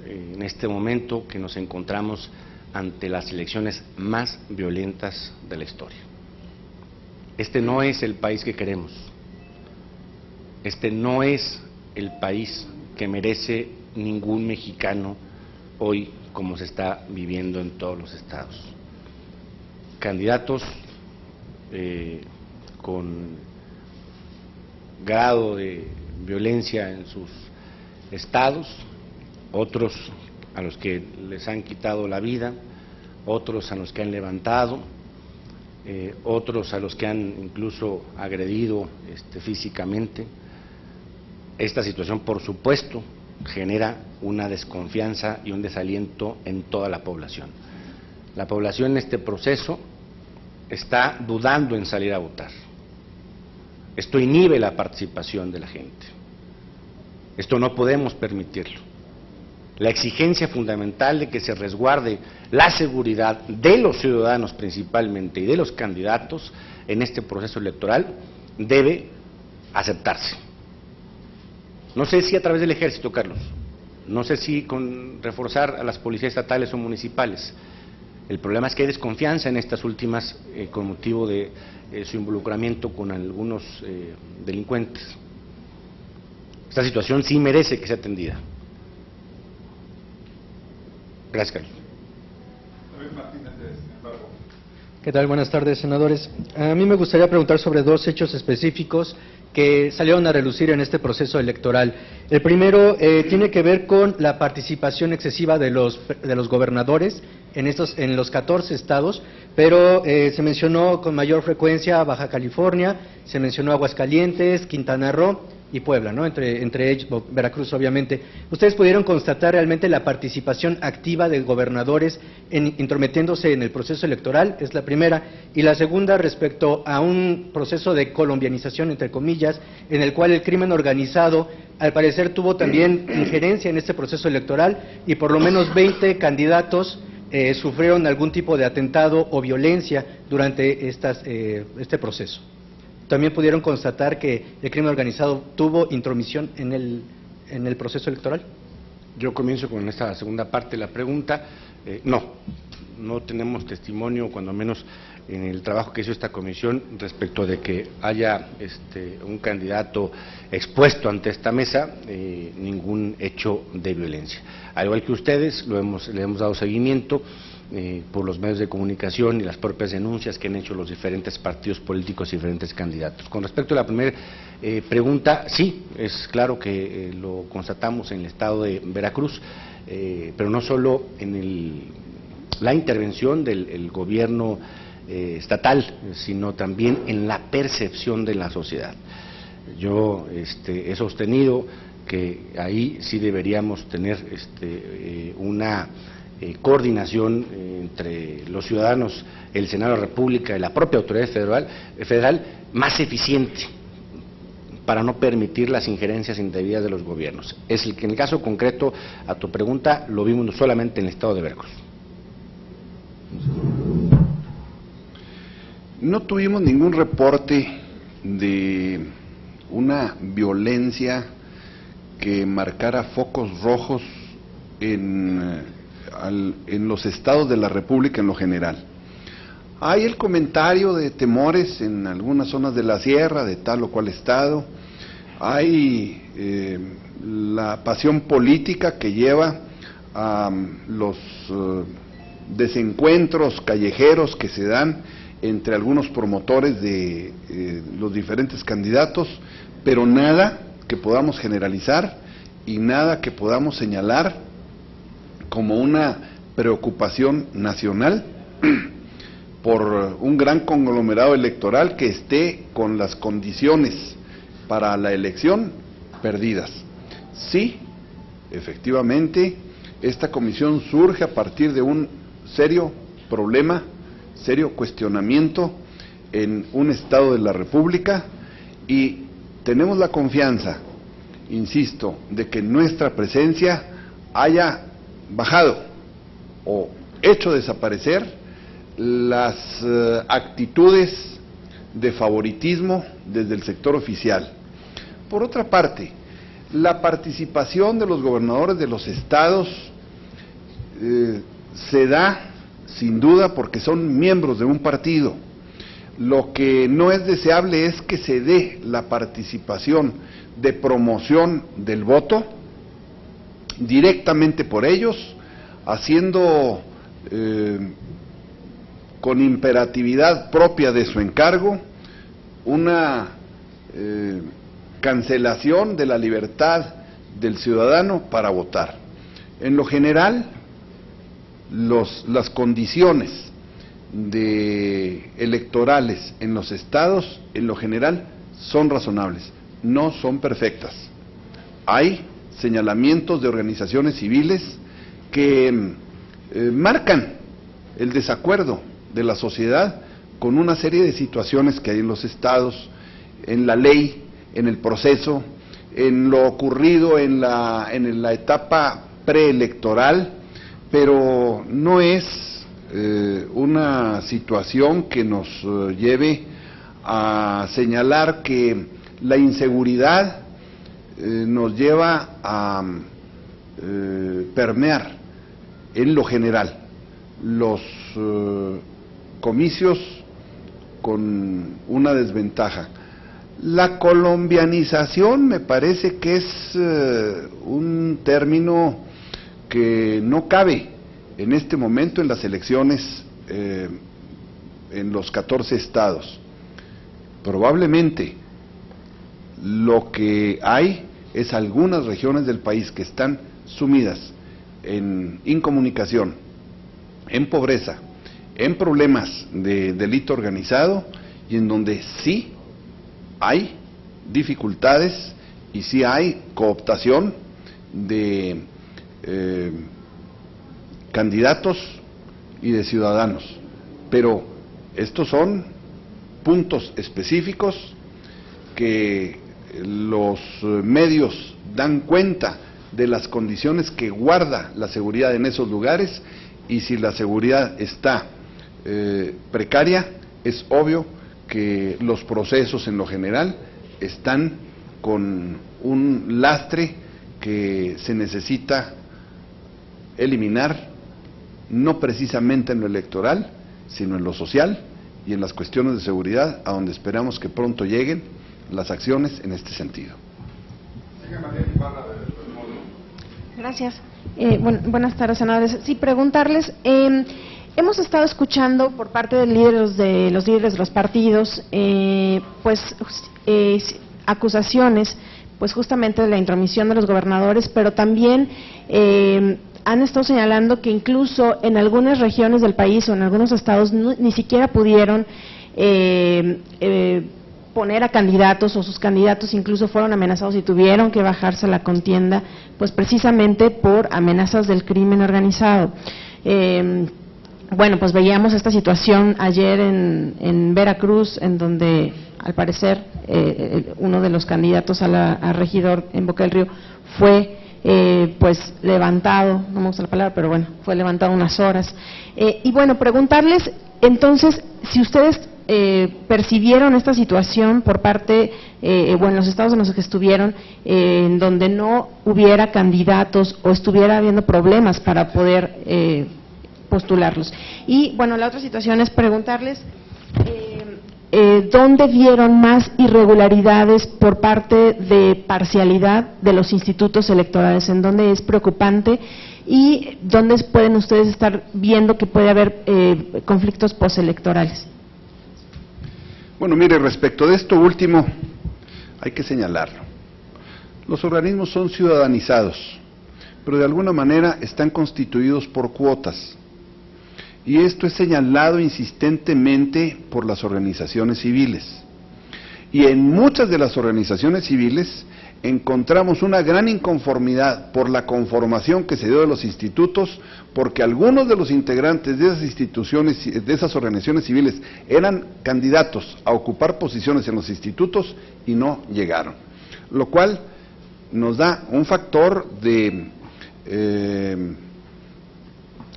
en este momento que nos encontramos ante las elecciones más violentas de la historia. Este no es el país que queremos, este no es el país que merece ningún mexicano hoy como se está viviendo en todos los estados. Candidatos con grado de violencia en sus estados, otros a los que les han quitado la vida, otros a los que han levantado, otros a los que han incluso agredido físicamente. Esta situación, por supuesto, genera una desconfianza y un desaliento en toda la población. La población en este proceso está dudando en salir a votar. Esto inhibe la participación de la gente. Esto no podemos permitirlo. La exigencia fundamental de que se resguarde la seguridad de los ciudadanos principalmente y de los candidatos en este proceso electoral debe aceptarse. No sé si a través del ejército, Carlos, no sé si con reforzar a las policías estatales o municipales. El problema es que hay desconfianza en estas últimas con motivo de su involucramiento con algunos delincuentes. Esta situación sí merece que sea atendida. Gracias, Carlos. ¿Qué tal? Buenas tardes, senadores. A mí me gustaría preguntar sobre dos hechos específicos que salieron a relucir en este proceso electoral. El primero tiene que ver con la participación excesiva de los gobernadores en los 14 estados, pero se mencionó con mayor frecuencia Baja California, se mencionó Aguascalientes, Quintana Roo y Puebla, ¿no? Entre ellos, Veracruz obviamente. ¿Ustedes pudieron constatar realmente la participación activa de gobernadores intrometiéndose en el proceso electoral? Es la primera. Y la segunda, respecto a un proceso de colombianización, entre comillas, en el cual el crimen organizado al parecer tuvo también injerencia en este proceso electoral y por lo menos 20 candidatos sufrieron algún tipo de atentado o violencia durante este proceso. ¿También pudieron constatar que el crimen organizado tuvo intromisión en el proceso electoral? Yo comienzo con esta segunda parte de la pregunta. No tenemos testimonio, cuando menos en el trabajo que hizo esta comisión, respecto de que haya un candidato expuesto ante esta mesa, ningún hecho de violencia. Al igual que ustedes, le hemos dado seguimiento por los medios de comunicación y las propias denuncias que han hecho los diferentes partidos políticos y diferentes candidatos. Con respecto a la primera pregunta, sí, es claro que lo constatamos en el estado de Veracruz, pero no solo en la intervención del gobierno estatal, sino también en la percepción de la sociedad. Yo he sostenido que ahí sí deberíamos tener una coordinación entre los ciudadanos, el Senado de la República y la propia autoridad federal más eficiente para no permitir las injerencias indebidas de los gobiernos. Es el que en el caso concreto a tu pregunta lo vimos solamente en el estado de Veracruz. No tuvimos ningún reporte de una violencia que marcara focos rojos en los estados de la República en lo general. Hay el comentario de temores en algunas zonas de la sierra, de tal o cual estado. Hay la pasión política que lleva a los desencuentros callejeros que se dan entre algunos promotores de los diferentes candidatos, pero nada que podamos generalizar y nada que podamos señalar como una preocupación nacional por un gran conglomerado electoral que esté con las condiciones para la elección perdidas. Sí, efectivamente, esta comisión surge a partir de un serio problema, serio cuestionamiento en un estado de la República, y tenemos la confianza, insisto, de que nuestra presencia haya bajado o hecho desaparecer las actitudes de favoritismo desde el sector oficial. Por otra parte, la participación de los gobernadores de los estados se da sin duda porque son miembros de un partido. Lo que no es deseable es que se dé la participación de promoción del voto directamente por ellos, haciendo con imperatividad propia de su encargo una cancelación de la libertad del ciudadano para votar. En lo general, las condiciones electorales en los estados, en lo general, son razonables, no son perfectas. Hay señalamientos de organizaciones civiles que marcan el desacuerdo de la sociedad con una serie de situaciones que hay en los estados, en la ley, en el proceso, en lo ocurrido en la etapa preelectoral, pero no es una situación que nos lleve a señalar que la inseguridad nos lleva a permear en lo general los comicios con una desventaja. La colombianización me parece que es un término que no cabe en este momento en las elecciones en los 14 estados. Probablemente lo que hay es algunas regiones del país que están sumidas en incomunicación, en pobreza, en problemas de delito organizado, y en donde sí hay dificultades y sí hay cooptación de candidatos y de ciudadanos, pero estos son puntos específicos que los medios dan cuenta de las condiciones que guarda la seguridad en esos lugares, y si la seguridad está precaria, es obvio que los procesos en lo general están con un lastre que se necesita eliminar, no precisamente en lo electoral, sino en lo social y en las cuestiones de seguridad, a donde esperamos que pronto lleguen las acciones en este sentido. Gracias. Buenas tardes, senadores. Sí, preguntarles, hemos estado escuchando por parte de los líderes de los partidos, acusaciones, pues justamente de la intromisión de los gobernadores, pero también han estado señalando que incluso en algunas regiones del país o en algunos estados ni siquiera pudieron poner a candidatos, o sus candidatos incluso fueron amenazados y tuvieron que bajarse a la contienda, pues precisamente por amenazas del crimen organizado. Pues veíamos esta situación ayer en Veracruz, en donde al parecer uno de los candidatos a regidor en Boca del Río fue levantado, no me gusta la palabra, pero bueno, fue levantado unas horas. Preguntarles entonces si ustedes percibieron esta situación por parte, en los estados en los que estuvieron, en donde no hubiera candidatos o estuviera habiendo problemas para poder postularlos. Y la otra situación es preguntarles ¿dónde vieron más irregularidades por parte de parcialidad de los institutos electorales? ¿En dónde es preocupante? ¿Y dónde pueden ustedes estar viendo que puede haber conflictos postelectorales? Bueno, mire, respecto de esto último, hay que señalarlo. Los organismos son ciudadanizados, pero de alguna manera están constituidos por cuotas. Y esto es señalado insistentemente por las organizaciones civiles. Y en muchas de las organizaciones civiles encontramos una gran inconformidad por la conformación que se dio de los institutos, porque algunos de los integrantes de esas instituciones, de esas organizaciones civiles, eran candidatos a ocupar posiciones en los institutos y no llegaron. Lo cual nos da un factor de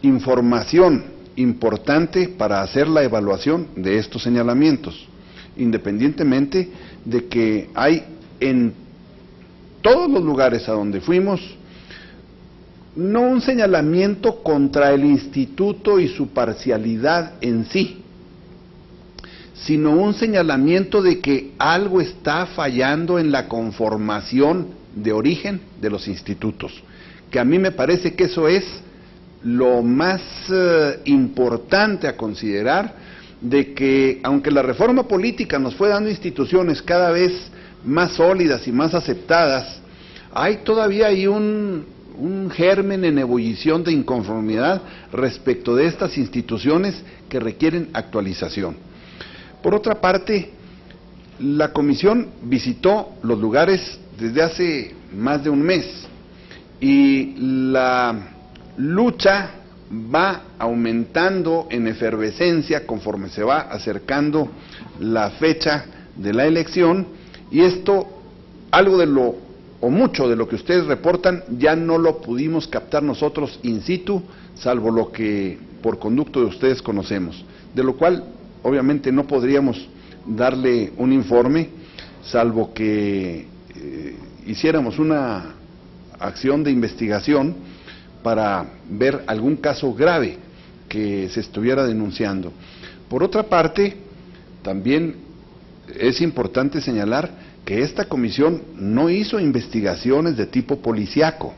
información importante para hacer la evaluación de estos señalamientos, independientemente de que hay en todos los lugares a donde fuimos, no un señalamiento contra el instituto y su parcialidad en sí, sino un señalamiento de que algo está fallando en la conformación de origen de los institutos, que a mí me parece que eso es lo más importante a considerar, de que aunque la reforma política nos fue dando instituciones cada vez más sólidas y más aceptadas, hay todavía ahí un germen en ebullición de inconformidad respecto de estas instituciones que requieren actualización. Por otra parte, la comisión visitó los lugares desde hace más de un mes y la lucha va aumentando en efervescencia conforme se va acercando la fecha de la elección, y esto, algo de lo, o mucho de lo que ustedes reportan, ya no lo pudimos captar nosotros in situ, salvo lo que por conducto de ustedes conocemos, de lo cual obviamente no podríamos darle un informe, salvo que hiciéramos una acción de investigación para ver algún caso grave que se estuviera denunciando. Por otra parte, también es importante señalar que esta comisión no hizo investigaciones de tipo policíaco,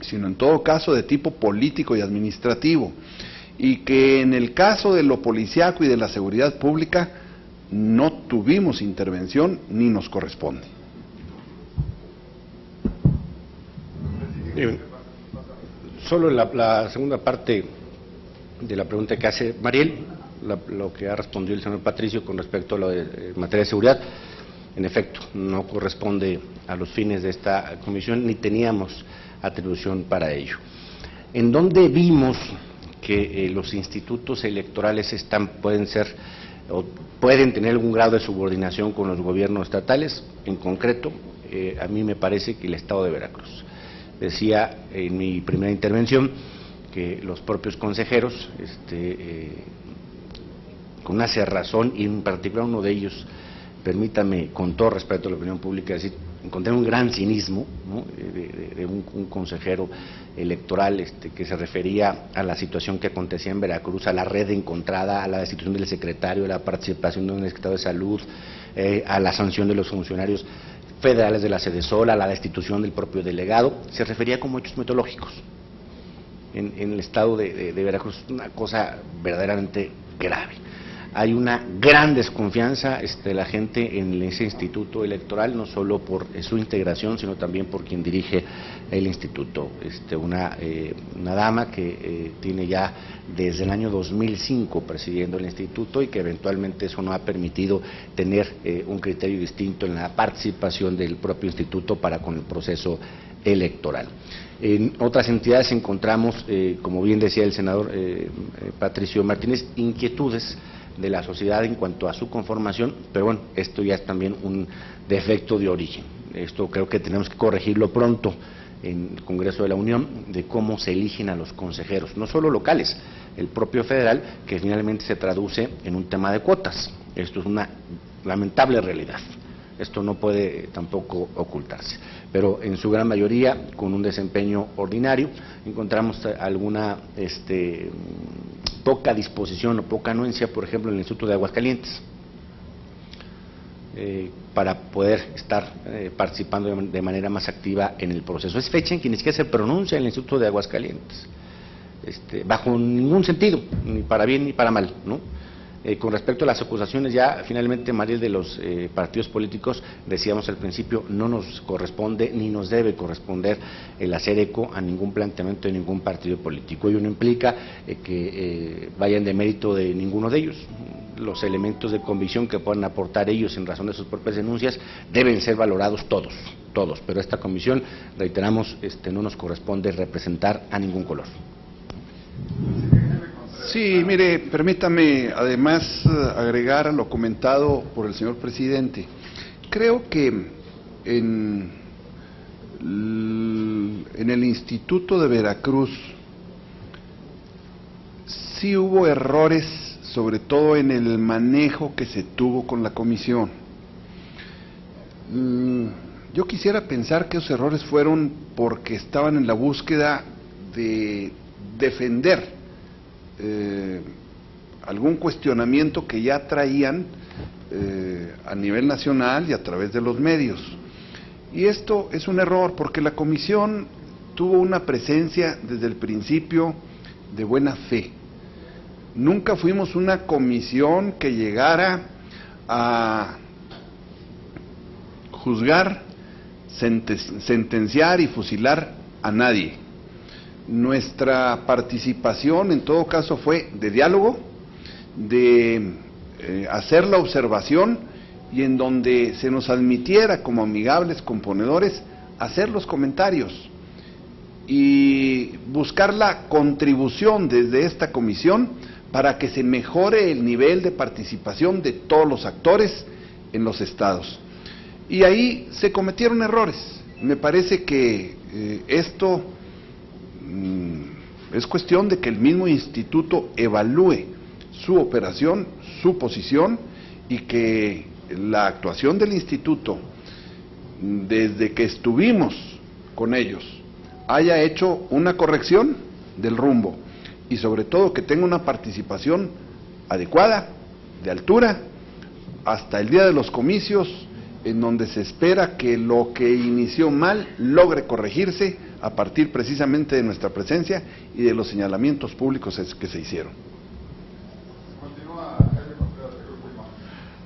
sino en todo caso de tipo político y administrativo, y que en el caso de lo policíaco y de la seguridad pública no tuvimos intervención ni nos corresponde. Solo la segunda parte de la pregunta que hace Mariel, lo que ha respondido el señor Patricio con respecto a lo de materia de seguridad. En efecto, no corresponde a los fines de esta comisión ni teníamos atribución para ello. En donde vimos que los institutos electorales pueden tener algún grado de subordinación con los gobiernos estatales, en concreto, a mí me parece que el Estado de Veracruz. Decía en mi primera intervención que los propios consejeros, con una cerrazón, y en particular uno de ellos, permítame, con todo respeto a la opinión pública, decir, encontré un gran cinismo, ¿no?, de un consejero electoral que se refería a la situación que acontecía en Veracruz, a la red encontrada, a la destitución del secretario, a la participación de un secretario de salud, a la sanción de los funcionarios federales de la Sedesol, a la destitución del propio delegado. Se refería como hechos metodológicos en el estado de Veracruz, una cosa verdaderamente grave. Hay una gran desconfianza de la gente en ese instituto electoral, no solo por su integración, sino también por quien dirige el instituto. Una dama que tiene ya desde el año 2005 presidiendo el instituto y que eventualmente eso no ha permitido tener un criterio distinto en la participación del propio instituto para con el proceso electoral. En otras entidades encontramos, como bien decía el senador Patricio Martínez, inquietudes de la sociedad en cuanto a su conformación, pero bueno, esto ya es también un defecto de origen. Esto creo que tenemos que corregirlo pronto en el Congreso de la Unión, de cómo se eligen a los consejeros, no solo locales, el propio federal, que finalmente se traduce en un tema de cuotas. Esto es una lamentable realidad. Esto no puede tampoco ocultarse, pero en su gran mayoría con un desempeño ordinario. Encontramos alguna poca disposición o poca anuencia, por ejemplo, en el Instituto de Aguascalientes, para poder estar participando de manera más activa en el proceso. Es fecha en que ni siquiera se pronuncia en el Instituto de Aguascalientes, bajo ningún sentido, ni para bien ni para mal, ¿no? Con respecto a las acusaciones, ya finalmente, Mariel, de los partidos políticos, decíamos al principio, no nos corresponde ni nos debe corresponder el hacer eco a ningún planteamiento de ningún partido político. Ello no implica que vayan de mérito de ninguno de ellos. Los elementos de convicción que puedan aportar ellos en razón de sus propias denuncias deben ser valorados todos, pero esta comisión, reiteramos, no nos corresponde representar a ningún color. Sí, mire, permítame además agregar a lo comentado por el señor presidente. Creo que en el Instituto de Veracruz sí hubo errores, sobre todo en el manejo que se tuvo con la comisión. Yo quisiera pensar que esos errores fueron porque estaban en la búsqueda de defender algún cuestionamiento que ya traían a nivel nacional y a través de los medios. Y esto es un error porque la comisión tuvo una presencia desde el principio de buena fe. Nunca fuimos una comisión que llegara a juzgar, sentenciar y fusilar a nadie. Nuestra participación en todo caso fue de diálogo, de hacer la observación y en donde se nos admitiera como amigables componedores hacer los comentarios y buscar la contribución desde esta comisión para que se mejore el nivel de participación de todos los actores en los estados. Y ahí se cometieron errores. Me parece que esto es cuestión de que el mismo instituto evalúe su operación, su posición, y que la actuación del instituto, desde que estuvimos con ellos, haya hecho una corrección del rumbo y sobre todo que tenga una participación adecuada, de altura, hasta el día de los comicios, en donde se espera que lo que inició mal logre corregirse a partir precisamente de nuestra presencia y de los señalamientos públicos que se hicieron.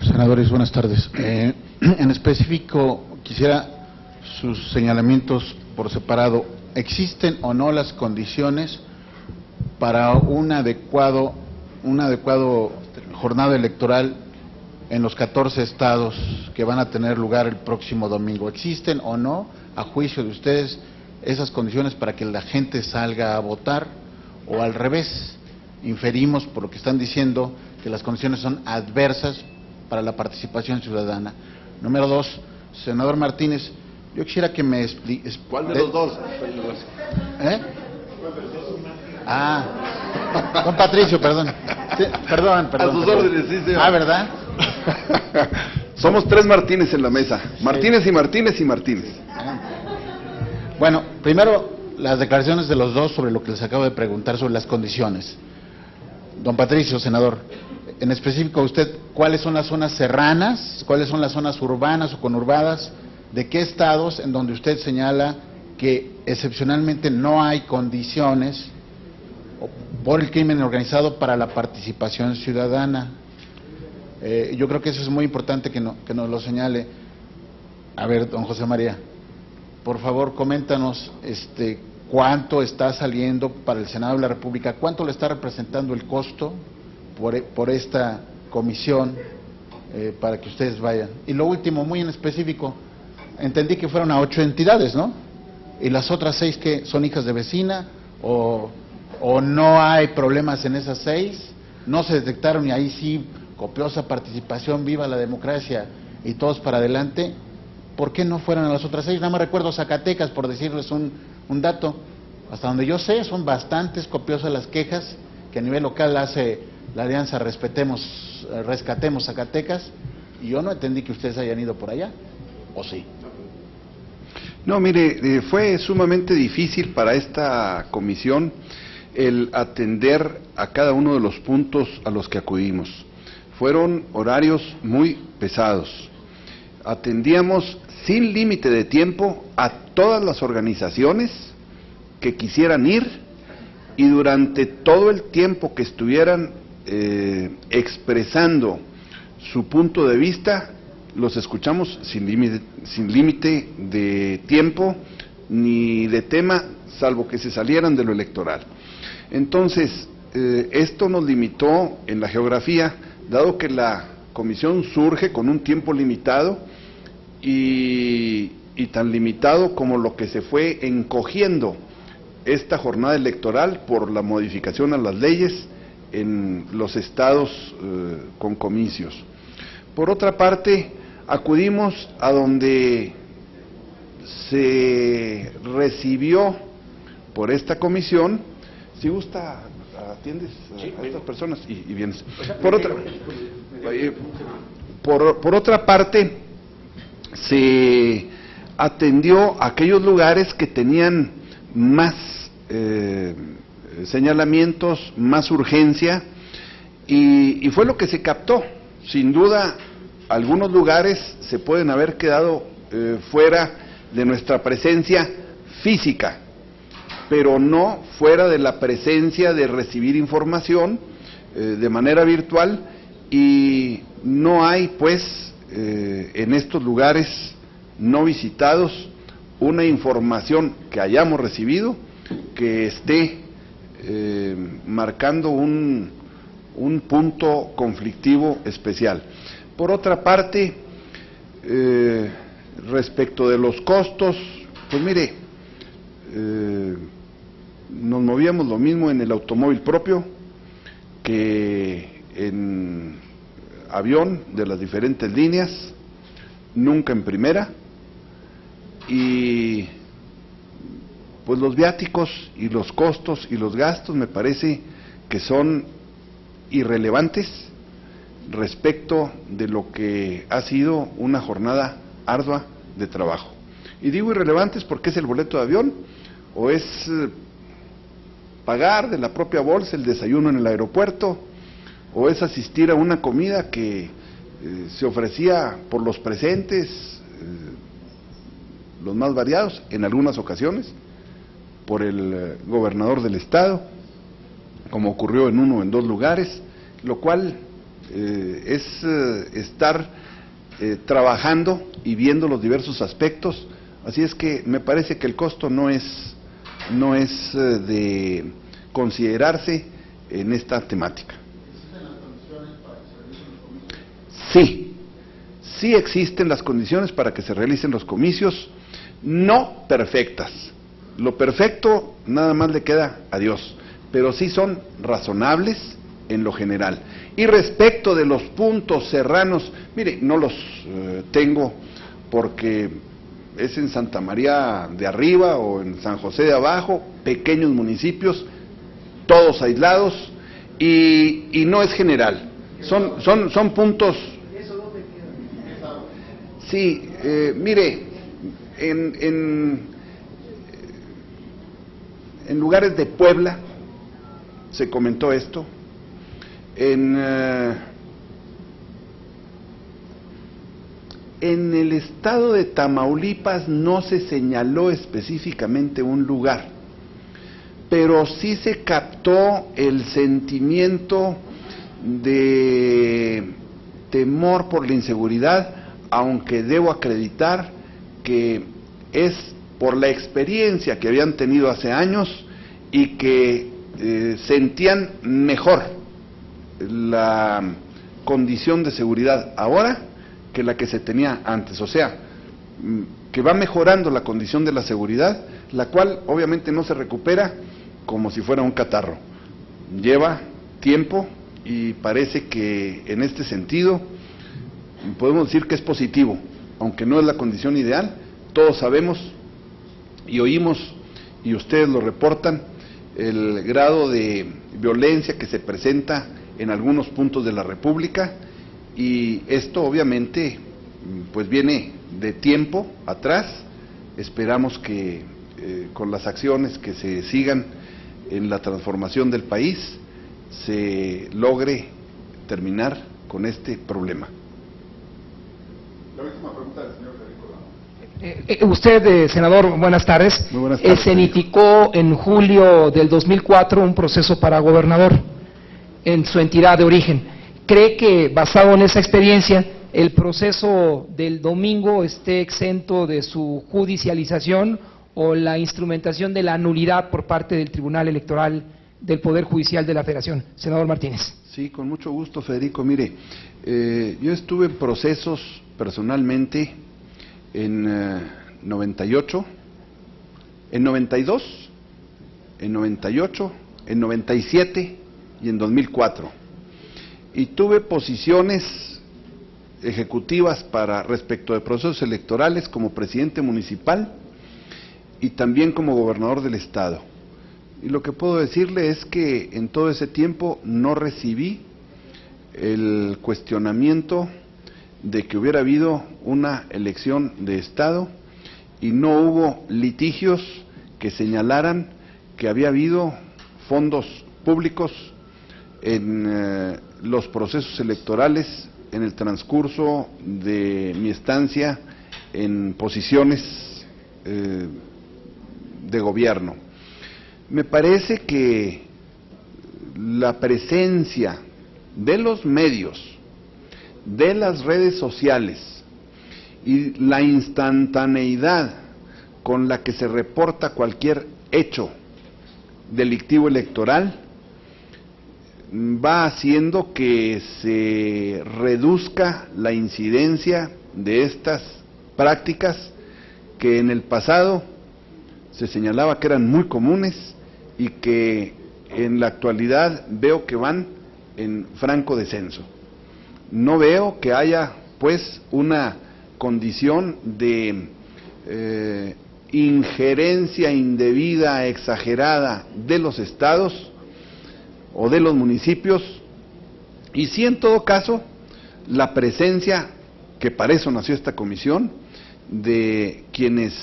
Senadores, buenas tardes. En específico, quisiera sus señalamientos por separado. ¿Existen o no las condiciones para un adecuado jornada electoral en los 14 estados que van a tener lugar el próximo domingo. ¿Existen o no, a juicio de ustedes, esas condiciones para que la gente salga a votar? O al revés, inferimos por lo que están diciendo que las condiciones son adversas para la participación ciudadana. Número 2, senador Martínez, yo quisiera que me explique. ¿Cuál de los dos? Don Patricio, perdón. Sí, perdón. A sus órdenes, sí, señor. ¿Verdad? Somos 3 Martínez en la mesa. Martínez y Martínez y Martínez. Bueno, primero las declaraciones de los dos sobre lo que les acabo de preguntar sobre las condiciones. Don Patricio, senador, en específico usted, ¿cuáles son las zonas serranas, cuáles son las zonas urbanas o conurbadas, de qué estados en donde usted señala que excepcionalmente no hay condiciones por el crimen organizado para la participación ciudadana? Yo creo que eso es muy importante que nos lo señale. A ver, don José María, por favor, coméntanos cuánto está saliendo para el Senado de la República, cuánto le está representando el costo por esta comisión para que ustedes vayan. Y lo último, muy en específico, entendí que fueron a 8 entidades, ¿no? ¿Y las otras 6 que son hijas de vecina o no hay problemas en esas 6? ¿No se detectaron y ahí sí copiosa participación, viva la democracia y todos para adelante? ¿Por qué no fueron a las otras 6? Nada más recuerdo Zacatecas, por decirles un dato. Hasta donde yo sé, son bastantes copiosas las quejas que a nivel local hace la alianza Rescatemos Zacatecas, y yo no entendí que ustedes hayan ido por allá, ¿o sí? No, mire, fue sumamente difícil para esta comisión el atender a cada uno de los puntos a los que acudimos. Fueron horarios muy pesados. Atendíamos sin límite de tiempo a todas las organizaciones que quisieran ir, y durante todo el tiempo que estuvieran expresando su punto de vista, los escuchamos sin límite de tiempo ni de tema, salvo que se salieran de lo electoral. Entonces, esto nos limitó en la geografía, dado que la comisión surge con un tiempo limitado y tan limitado como lo que se fue encogiendo esta jornada electoral por la modificación a las leyes en los estados con comicios. Por otra parte, acudimos a donde se recibió por esta comisión. Si gusta, atiendes a estas personas y vienes. Por otra parte, se atendió a aquellos lugares que tenían más señalamientos, más urgencia, y fue lo que se captó. Sin duda, algunos lugares se pueden haber quedado fuera de nuestra presencia física, pero no fuera de la presencia de recibir información de manera virtual, y no hay pues en estos lugares no visitados una información que hayamos recibido que esté marcando un punto conflictivo especial. Por otra parte, respecto de los costos, pues mire, nos movíamos lo mismo en el automóvil propio que en avión de las diferentes líneas, nunca en primera, y pues los viáticos y los costos y los gastos me parece que son irrelevantes respecto de lo que ha sido una jornada ardua de trabajo. Y digo irrelevantes porque es el boleto de avión, o es pagar de la propia bolsa el desayuno en el aeropuerto, o es asistir a una comida que se ofrecía por los presentes, los más variados, en algunas ocasiones, por el gobernador del estado, como ocurrió en 1 o en 2 lugares, lo cual es estar trabajando y viendo los diversos aspectos. Así es que me parece que el costo no es de considerarse en esta temática. Sí, sí existen las condiciones para que se realicen los comicios, no perfectas. Lo perfecto nada más le queda a Dios, pero sí son razonables en lo general. Y respecto de los puntos serranos, mire, no los tengo porque es en Santa María de Arriba o en San José de Abajo, pequeños municipios, todos aislados, y no es general, son puntos. ¿Eso dónde queda? Sí, mire, en lugares de Puebla se comentó esto, en el estado de Tamaulipas no se señaló específicamente un lugar, pero sí se captó el sentimiento de temor por la inseguridad, aunque debo acreditar que es por la experiencia que habían tenido hace años y que sentían mejor la condición de seguridad ahora que la que se tenía antes, o sea, que va mejorando la condición de la seguridad, la cual obviamente no se recupera como si fuera un catarro, lleva tiempo y parece que en este sentido podemos decir que es positivo, aunque no es la condición ideal. Todos sabemos y oímos, y ustedes lo reportan, el grado de violencia que se presenta en algunos puntos de la República, y esto obviamente pues viene de tiempo atrás. Esperamos que con las acciones que se sigan en la transformación del país se logre terminar con este problema. La última pregunta del señor Federico Lama. Usted, senador, buenas tardes. Muy buenas tardes. Se inició en julio del 2004 un proceso para gobernador en su entidad de origen. ¿Cree que, basado en esa experiencia, el proceso del domingo esté exento de su judicialización o la instrumentación de la nulidad por parte del Tribunal Electoral del Poder Judicial de la Federación? Senador Martínez. Sí, con mucho gusto, Federico. Mire, yo estuve en procesos personalmente en 98, en 92, en 98, en 97 y en 2004. Y tuve posiciones ejecutivas respecto de procesos electorales como presidente municipal y también como gobernador del estado. Y lo que puedo decirle es que en todo ese tiempo no recibí el cuestionamiento de que hubiera habido una elección de estado, y no hubo litigios que señalaran que había habido fondos públicos en los procesos electorales en el transcurso de mi estancia en posiciones de gobierno. Me parece que la presencia de los medios, de las redes sociales y la instantaneidad con la que se reporta cualquier hecho delictivo electoral va haciendo que se reduzca la incidencia de estas prácticas que en el pasado se señalaba que eran muy comunes y que en la actualidad veo que van en franco descenso. No veo que haya pues una condición de injerencia indebida, exagerada de los estados o de los municipios, y sí, en todo caso, la presencia, que para eso nació esta comisión, de quienes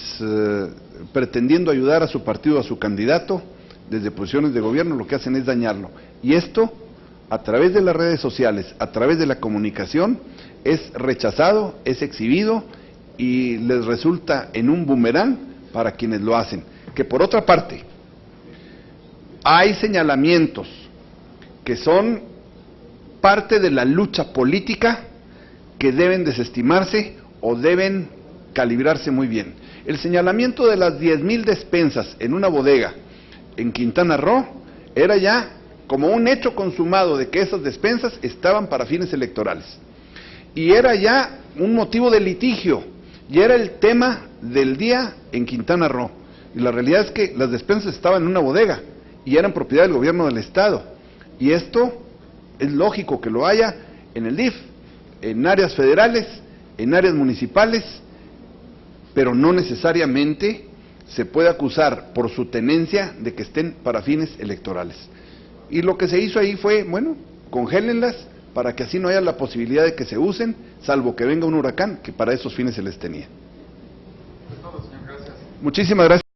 pretendiendo ayudar a su partido, a su candidato, desde posiciones de gobierno, lo que hacen es dañarlo. Y esto, a través de las redes sociales, a través de la comunicación, es rechazado, es exhibido y les resulta en un boomerang para quienes lo hacen. Que por otra parte, hay señalamientos que son parte de la lucha política que deben desestimarse o deben calibrarse muy bien. El señalamiento de las 10,000 despensas en una bodega en Quintana Roo era ya como un hecho consumado de que esas despensas estaban para fines electorales. y era ya un motivo de litigio, y era el tema del día en Quintana Roo. Y la realidad es que las despensas estaban en una bodega y eran propiedad del gobierno del Estado. Y esto es lógico que lo haya en el DIF, en áreas federales, en áreas municipales, pero no necesariamente se puede acusar por su tenencia de que estén para fines electorales. Y lo que se hizo ahí fue, bueno, congélenlas para que así no haya la posibilidad de que se usen, salvo que venga un huracán, que para esos fines se les tenía. Muchísimas gracias.